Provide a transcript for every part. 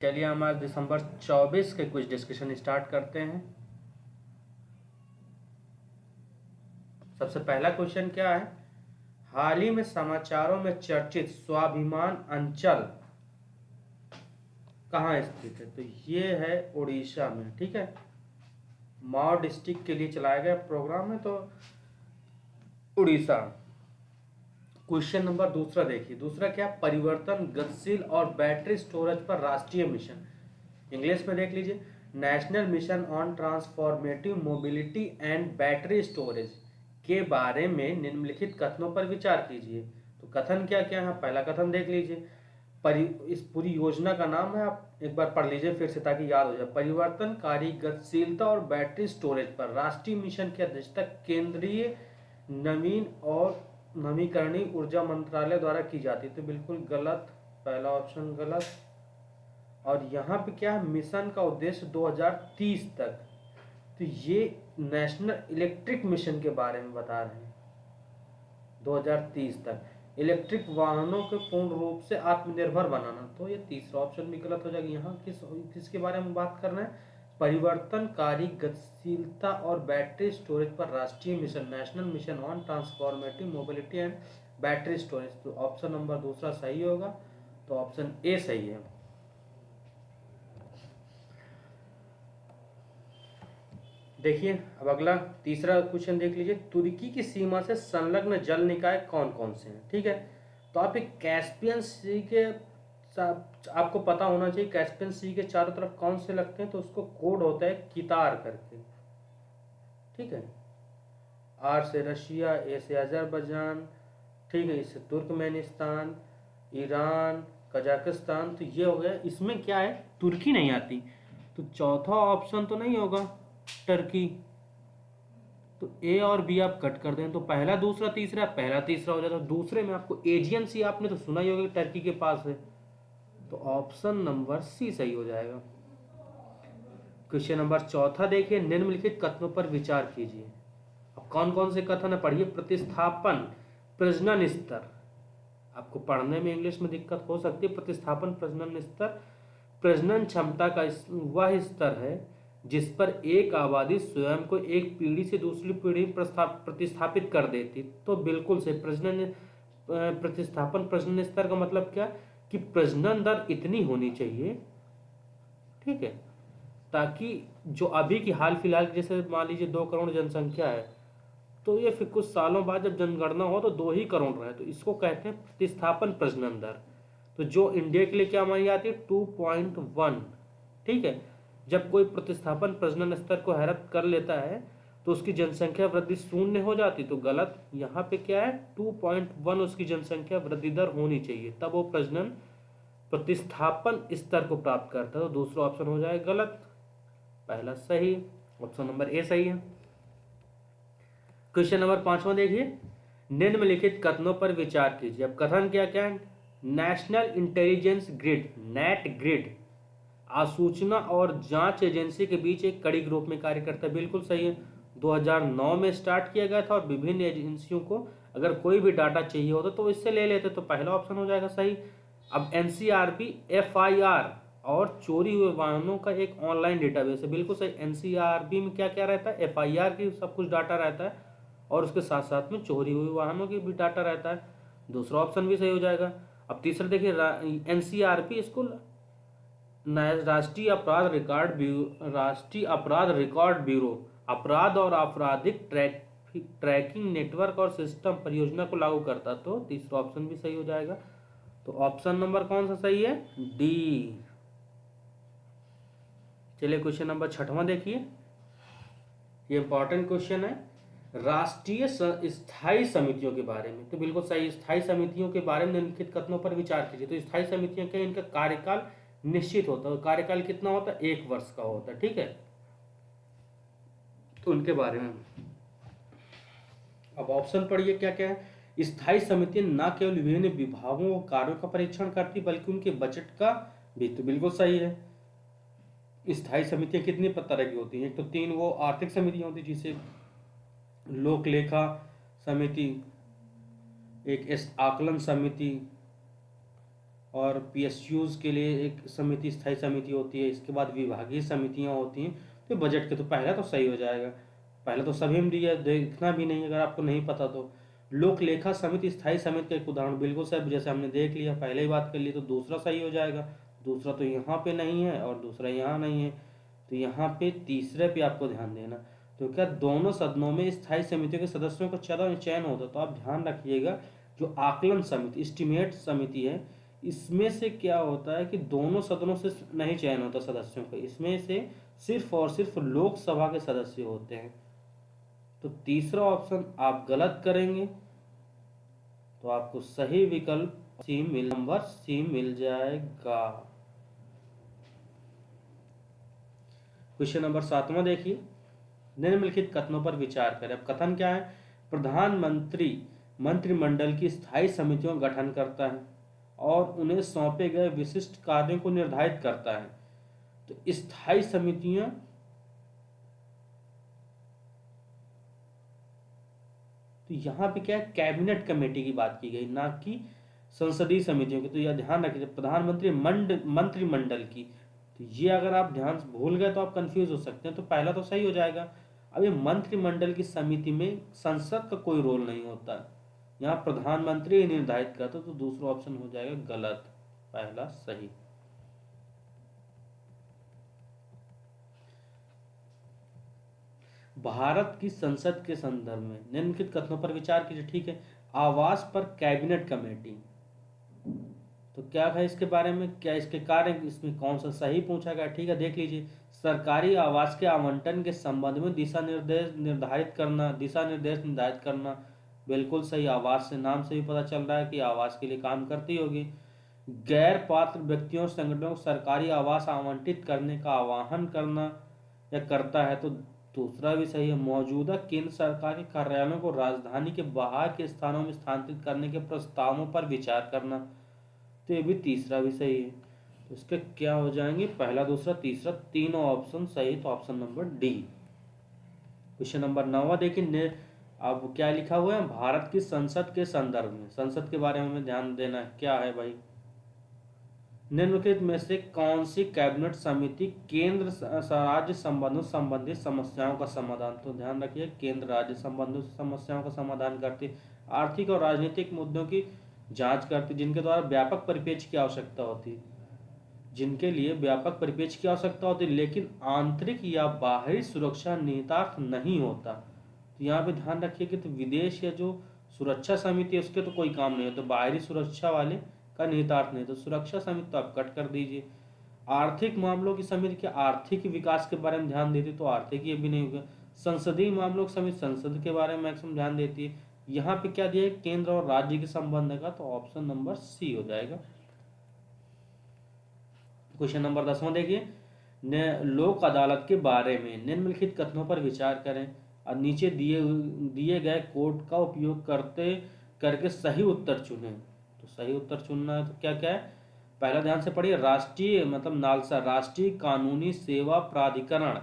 चलिए हम आज दिसंबर 24 के कुछ डिस्कशन स्टार्ट करते हैं। सबसे पहला क्वेश्चन क्या है? हाल ही में समाचारों में चर्चित स्वाभिमान अंचल कहाँ स्थित है? तो ये है उड़ीसा में। ठीक है, माओ डिस्ट्रिक्ट के लिए चलाया गया प्रोग्राम है, तो उड़ीसा। क्वेश्चन नंबर दूसरा देखिए, दूसरा क्या? परिवर्तन गतिशील और बैटरी स्टोरेज पर राष्ट्रीय मिशन। इंग्लिश में देख लीजिए, national mission on transformative mobility and battery storage के बारे में निम्नलिखित कथनों पर विचार कीजिए। तो कथन क्या क्या है? पहला कथन देख लीजिए, इस पूरी योजना का नाम है, आप एक बार पढ़ लीजिए फिर से ताकि याद हो जाए। परिवर्तनकारी गतिशीलता और बैटरी स्टोरेज पर राष्ट्रीय मिशन की अध्यक्षता केंद्रीय नवीन और नवीकरणीय ऊर्जा मंत्रालय द्वारा की जाती है। तो बिल्कुल गलत, पहला ऑप्शन गलत। और यहाँ पे क्या है? मिशन का उद्देश्य 2030 तक, तो ये नेशनल इलेक्ट्रिक मिशन के बारे में बता रहे हैं। 2030 तक इलेक्ट्रिक वाहनों को पूर्ण रूप से आत्मनिर्भर बनाना, तो ये तीसरा ऑप्शन भी गलत हो जाएगा। यहाँ किसके बारे में बात कर रहे हैं? परिवर्तनकारी गतिशीलता और बैटरी स्टोरेज पर राष्ट्रीय mission, national mission on transformative mobility and battery storage. तो ऑप्शन नंबर दूसरा सही होगा, तो ऑप्शन ए सही है। देखिए अब अगला तीसरा क्वेश्चन देख लीजिए, तुर्की की सीमा से संलग्न जल निकाय कौन कौन से हैं? ठीक है, तो आप एक कैस्पियन सी के, आपको पता होना चाहिए कैस्पियन सी के चारों तरफ कौन से लगते हैं, तो उसको कोड होता है कितार करके। ठीक है, आर से रशिया, ए से अजरबैजान, ठीक है, इससे तुर्कमेनिस्तान, ईरान, कजाकिस्तान। तो ये हो गया, इसमें क्या है? तुर्की नहीं आती, तो चौथा ऑप्शन तो नहीं होगा टर्की। तो ए और बी आप कट कर दें, तो पहला दूसरा तीसरा, पहला तीसरा हो जाता है। दूसरे में आपको एजियन सी आपने तो सुना ही होगा टर्की के पास है, तो ऑप्शन नंबर सी सही हो जाएगा। क्वेश्चन नंबर चौथा देखिए, निम्नलिखित कथनों पर विचार कीजिए। अब कौन कौन से कथन है पढ़िए। प्रतिस्थापन प्रजनन स्तर, आपको पढ़ने में इंग्लिश में दिक्कत हो सकती है। प्रतिस्थापन प्रजनन स्तर प्रजनन क्षमता का वह स्तर है जिस पर एक आबादी स्वयं को एक पीढ़ी से दूसरी पीढ़ी प्रतिस्थापित कर देती। तो बिल्कुल से प्रतिस्थापन प्रजनन स्तर का मतलब क्या? कि प्रजनन दर इतनी होनी चाहिए, ठीक है, ताकि जो अभी की हाल फिलहाल, जैसे मान लीजिए 2 करोड़ जनसंख्या है, तो ये फिर कुछ सालों बाद जब जनगणना हो तो 2 ही करोड़ रहे, तो इसको कहते हैं प्रतिस्थापन प्रजनन दर। तो जो इंडिया के लिए क्या मानी जाती है? 2.1। ठीक है, जब कोई प्रतिस्थापन प्रजनन स्तर को हैरत कर लेता है तो उसकी जनसंख्या वृद्धि शून्य हो जाती। तो गलत, यहाँ पे क्या है? 2.1 उसकी जनसंख्या वृद्धि दर होनी चाहिए, तब वो प्रजनन प्रतिस्थापन स्तर को प्राप्त करता है। तो दूसरा ऑप्शन हो जाए गलत, पहला सही, ऑप्शन नंबर ए सही है। क्वेश्चन नंबर 5वां देखिए, निम्नलिखित कथनों पर विचार कीजिए। अब कथन क्या क्या है? National intelligence grid, net grid, आसूचना और जांच एजेंसी के बीच एक कड़ी ग्रुप में कार्य करता है। बिल्कुल सही है, 2009 में स्टार्ट किया गया था और विभिन्न एजेंसियों को अगर कोई भी डाटा चाहिए होता तो इससे ले लेते, तो पहला ऑप्शन हो जाएगा सही। अब एनसीआरबी एफआईआर और चोरी हुए वाहनों का एक ऑनलाइन डेटाबेस है। बिल्कुल सही, एनसीआरबी में क्या क्या रहता है? एफआईआर की सब कुछ डाटा रहता है और उसके साथ साथ में चोरी हुए वाहनों की भी डाटा रहता है। दूसरा ऑप्शन भी सही हो जाएगा। अब तीसरा देखिए, एनसीआरपी इसको राष्ट्रीय अपराध रिकॉर्ड ब्यूरो अपराध और आपराधिक ट्रैकिंग नेटवर्क और सिस्टम परियोजना को लागू करता, तो तीसरा ऑप्शन भी सही हो जाएगा। तो ऑप्शन नंबर कौन सा सही है? डी। चलिए क्वेश्चन नंबर 6वां देखिए, ये इंपॉर्टेंट क्वेश्चन है, राष्ट्रीय स्थायी समितियों के बारे में। तो बिल्कुल सही, स्थायी समितियों के बारे में निम्नलिखित कथनों पर विचार कीजिए। तो स्थायी समितियां क्या? इनका कार्यकाल निश्चित होता है, कार्यकाल कितना होता है? 1 वर्ष का होता है। ठीक है, तो उनके बारे में अब ऑप्शन पढ़िए क्या क्या है। स्थायी समितियां न केवल विभिन्न विभागों और कार्यों का परीक्षण करती बल्कि उनके बजट का भी। तो बिल्कुल सही है, स्थायी समितियां कितनी तरह की होती हैं? एक तो 3 वो आर्थिक समितियां होती है, जिसे लोक लेखा समिति, एक आकलन समिति, और पीएसयूज के लिए एक समिति, स्थायी समिति होती है, इसके बाद विभागीय समितियां होती हैं। तो बजट के तो पहला तो सही हो जाएगा, पहले तो सभी में दिया, देखना भी नहीं अगर आपको नहीं पता तो। लोक लेखा समिति स्थायी समिति का एक उदाहरण, बिल्कुल सही, जैसे हमने देख लिया, पहले ही बात कर ली, तो दूसरा सही हो जाएगा। दूसरा तो यहाँ पे नहीं है और दूसरा यहाँ नहीं है, तो यहाँ पे तीसरे पे आपको ध्यान देना। तो क्या दोनों सदनों में स्थायी समितियों के सदस्यों का चयन होता, तो आप ध्यान रखिएगा जो आकलन समिति, एस्टिमेट समिति है, इसमें से क्या होता है कि दोनों सदनों से नहीं चयन होता सदस्यों का, इसमें से सिर्फ और सिर्फ लोकसभा के सदस्य होते हैं। तो तीसरा ऑप्शन आप गलत करेंगे तो आपको सही विकल्प नंबर सी मिल जाएगा। क्वेश्चन नंबर 7वां देखिए, निम्नलिखित कथनों पर विचार करें। अब कथन क्या है? प्रधानमंत्री मंत्रिमंडल की स्थायी समितियों का गठन करता है और उन्हें सौंपे गए विशिष्ट कार्यों को निर्धारित करता है। तो स्थायी समितियां तो यहाँ पे क्या है, कैबिनेट कमेटी की बात की गई, ना कि संसदीय समितियों की। तो यह ध्यान रखिए, प्रधानमंत्री मंत्रिमंडल की, तो ये अगर आप ध्यान से भूल गए तो आप कंफ्यूज हो सकते हैं। तो पहला तो सही हो जाएगा। अब ये मंत्रिमंडल की समिति में संसद का कोई रोल नहीं होता, यहाँ प्रधानमंत्री निर्धारित करता, तो दूसरा ऑप्शन हो जाएगा गलत, पहला सही। भारत की संसद के संदर्भ में निम्नलिखित कथनों पर विचार कीजिए। ठीक है, आवास पर कैबिनेट कमेटी, तो क्या है इसके बारे में, क्या इसके कार्य, इसमें कौन सा सही पूछा गया? ठीक है, देख लीजिए, सरकारी आवास के आवंटन के संबंध में दिशा निर्देश निर्धारित करना, बिल्कुल सही। आवास से, नाम से भी पता चल रहा है कि आवास के लिए काम करती होगी। गैर पात्र व्यक्तियों संगठनों को सरकारी आवास आवंटित करने का आह्वान करना या करता है, तो दूसरा भी सही है। मौजूदा केंद्र सरकार के कार्यालयों को राजधानी के बाहर के स्थानों में स्थानांतरित करने के प्रस्तावों पर विचार करना, तो ये भी तीसरा भी सही है। तो इसके क्या हो जाएंगे, पहला, दूसरा, तीसरा, तीनों ऑप्शन सही, तो option number D. Question number 9 देखिए, अब क्या लिखा हुआ है, भारत की संसद के संदर्भ में, संसद के बारे में हमें ध्यान देना है। क्या है भाई, निम्नलिखित में से कौन सी कैबिनेट समिति केंद्र राज्य संबंधों संबंधित समस्याओं का समाधान, तो ध्यान रखिए, केंद्र राज्य संबंधित समस्याओं का समाधान करती, आर्थिक और राजनीतिक मुद्दों की जांच करती, जिनके द्वारा व्यापक परिप्रेक्ष्य की आवश्यकता होती, जिनके लिए व्यापक परिप्रेक्ष्य की आवश्यकता होती, लेकिन आंतरिक या बाहरी सुरक्षा निहितार्थ नहीं होता। तो यहाँ पे ध्यान रखिए कि तो विदेश या जो सुरक्षा समिति है उसके तो कोई काम नहीं होता, बाहरी सुरक्षा वाले का निहितार्थ नहीं, तो सुरक्षा समिति तो आप कट कर दीजिए। आर्थिक मामलों की समिति के आर्थिक विकास के बारे में ध्यान देती, तो आर्थिक ये भी नहीं होगा। संसदीय मामलों की समिति संसद के बारे में मैक्सिमम ध्यान देती है। यहाँ पे क्या दिया है, केंद्र और राज्य के संबंध का, तो ऑप्शन नंबर सी हो जाएगा। क्वेश्चन नंबर 10वां देखिए, लोक अदालत के बारे में निम्नलिखित कथनों पर विचार करें और नीचे दिए गए कोड का उपयोग करके सही उत्तर चुनें। तो सही उत्तर चुनना है, तो क्या क्या है, पहला ध्यान से पढ़िए, राष्ट्रीय मतलब नालसा, राष्ट्रीय कानूनी सेवा प्राधिकरण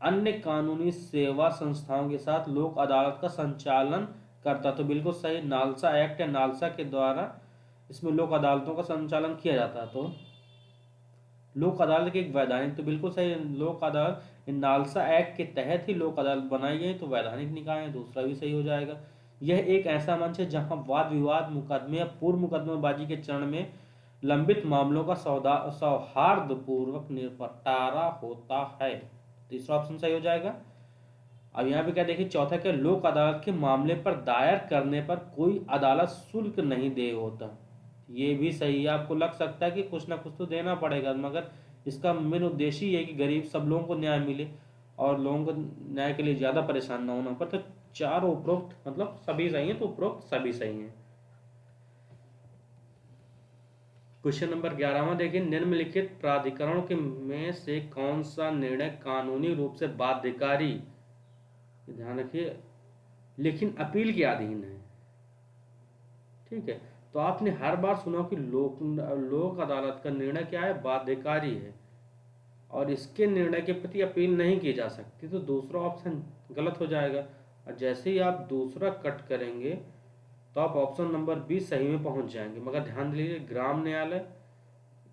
अन्य कानूनी सेवा संस्थाओं के साथ लोक अदालत का संचालन करता, तो बिल्कुल सही, नालसा एक्ट या नालसा के द्वारा इसमें लोक अदालतों का संचालन किया जाता है। तो लोक अदालत की एक वैधानिक, तो बिल्कुल सही, लोक अदालत नालसा एक्ट के तहत ही लोक अदालत बनाई गई, तो वैधानिक निकाय है, दूसरा भी सही हो जाएगा। यह एक ऐसा मंच है जहां वाद विवाद, मुकदमे या पूर्व मुकदमेबाजी के चरण में लंबित मामलों का सौहार्दपूर्वक निपटारा होता है, तीसरा ऑप्शन सही हो जाएगा। अब यहाँ पे क्या देखिए, चौथा क्या, लोक अदालत के मामले पर दायर करने पर कोई अदालत शुल्क नहीं दे होता, ये भी सही है। आपको लग सकता है कि कुछ ना कुछ तो देना पड़ेगा, मगर इसका मेन उद्देश्य ये है कि गरीब सब लोगों को न्याय मिले और लोगों को न्याय के लिए ज़्यादा परेशान ना होना पड़े। तो चार उपरोक्त मतलब सभी सही हैं, तो उपरोक्त सभी सही हैं। क्वेश्चन नंबर 11वां देखिए, निम्नलिखित प्राधिकरणों के में से कौन सा निर्णय कानूनी रूप से बाध्यकारी, ध्यान रखिए, लेकिन अपील के अधीन है। ठीक है, तो आपने हर बार सुना कि लोक अदालत का निर्णय क्या है, बाध्यकारी है और इसके निर्णय के प्रति अपील नहीं की जा सकती, तो दूसरा ऑप्शन गलत हो जाएगा। और जैसे ही आप दूसरा कट करेंगे तो आप ऑप्शन नंबर बी सही में पहुंच जाएंगे। मगर ध्यान दीजिए, ग्राम न्यायालय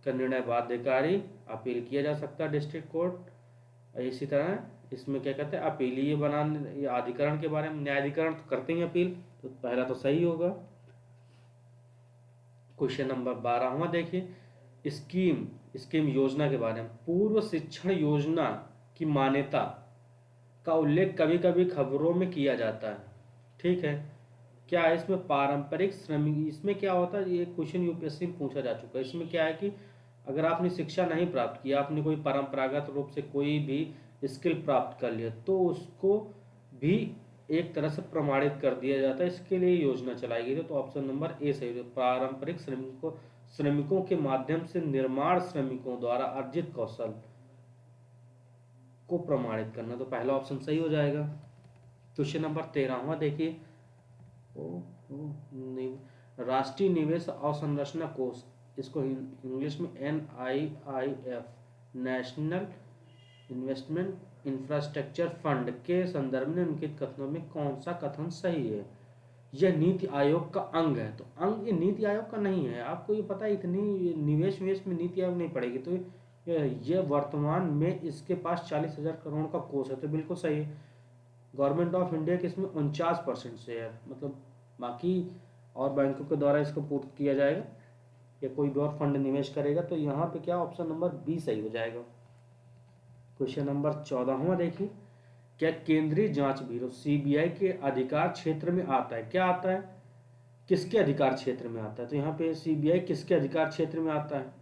का निर्णय बाध्यकारी, अपील किया जा सकता है डिस्ट्रिक्ट कोर्ट। इसी तरह इसमें क्या कहते हैं, अपीलीय बनाने, ये अधिकरण के बारे में, न्यायाधिकरण तो करते हैं अपील, तो पहला तो सही होगा। क्वेश्चन नंबर 12वां देखिए, स्कीम योजना के बारे में। पूर्व शिक्षण योजना की मान्यता का उल्लेख कभी कभी खबरों में किया जाता है, ठीक है। क्या है इसमें, पारंपरिक श्रमिक, इसमें क्या होता है, ये क्वेश्चन यूपीएससी में पूछा जा चुका है। इसमें क्या है कि अगर आपने शिक्षा नहीं प्राप्त किया, आपने कोई परंपरागत रूप से कोई भी स्किल प्राप्त कर लिया, तो उसको भी एक तरह से प्रमाणित कर दिया जाता है। इसके लिए योजना चलाई गई थी, तो ऑप्शन नंबर ए सही है। पारंपरिक श्रमिकों के माध्यम से निर्माण श्रमिकों द्वारा अर्जित कौशल को प्रमाणित करना, तो पहला ऑप्शन सही हो जाएगा। क्वेश्चन नंबर 13वां देखिए, राष्ट्रीय निवेश अवसंरचना कोष, इसको इंग्लिश में NIIF, national investment infrastructure fund के संदर्भ में उनके कथनों में कौन सा कथन सही है। यह नीति आयोग का अंग है, तो अंग ये नीति आयोग का नहीं है। आपको ये पता है, इतनी निवेश में नीति आयोग नहीं पड़ेगी, तो ये वर्तमान में इसके पास 40,000 करोड़ का कोष है, तो बिल्कुल सही है। गवर्नमेंट ऑफ इंडिया के इसमें 49% शेयर, मतलब बाकी और बैंकों के द्वारा इसको पूर्त किया जाएगा, या कोई भी और फंड निवेश करेगा, तो यहाँ पे क्या ऑप्शन नंबर बी सही हो जाएगा। क्वेश्चन नंबर 14वां देखिए, क्या केंद्रीय जांच ब्यूरो CBI के अधिकार क्षेत्र में आता है। क्या आता है, किसके अधिकार क्षेत्र में आता है, तो यहाँ पे CBI किसके अधिकार क्षेत्र में आता है,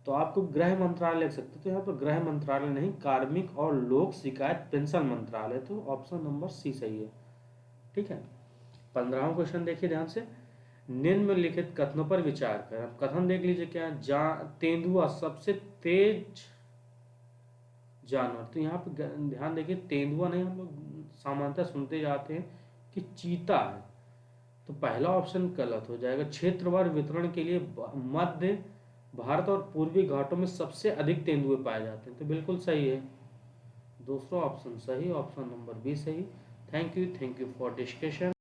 तो आपको गृह मंत्रालय लिख सकते हो, तो यहाँ पर गृह मंत्रालय नहीं, कार्मिक और लोक शिकायत पेंशन मंत्रालय, तो ऑप्शन नंबर सी सही है, ठीक है। 15वां क्वेश्चन देखिए ध्यान से, निम्नलिखित कथनों पर विचार करें। कथन देख लीजिए, क्या तेंदुआ सबसे तेज जानवर, तो यहाँ पे ध्यान देखिए, तेंदुआ नहीं, हम लोग सामान्यतः सुनते जाते हैं कि चीता है, तो पहला ऑप्शन गलत हो जाएगा। क्षेत्रवार वितरण के लिए मध्य भारत और पूर्वी घाटों में सबसे अधिक तेंदुए पाए जाते हैं, तो बिल्कुल सही है, दूसरा ऑप्शन सही, ऑप्शन नंबर बी सही। Thank you for discussion.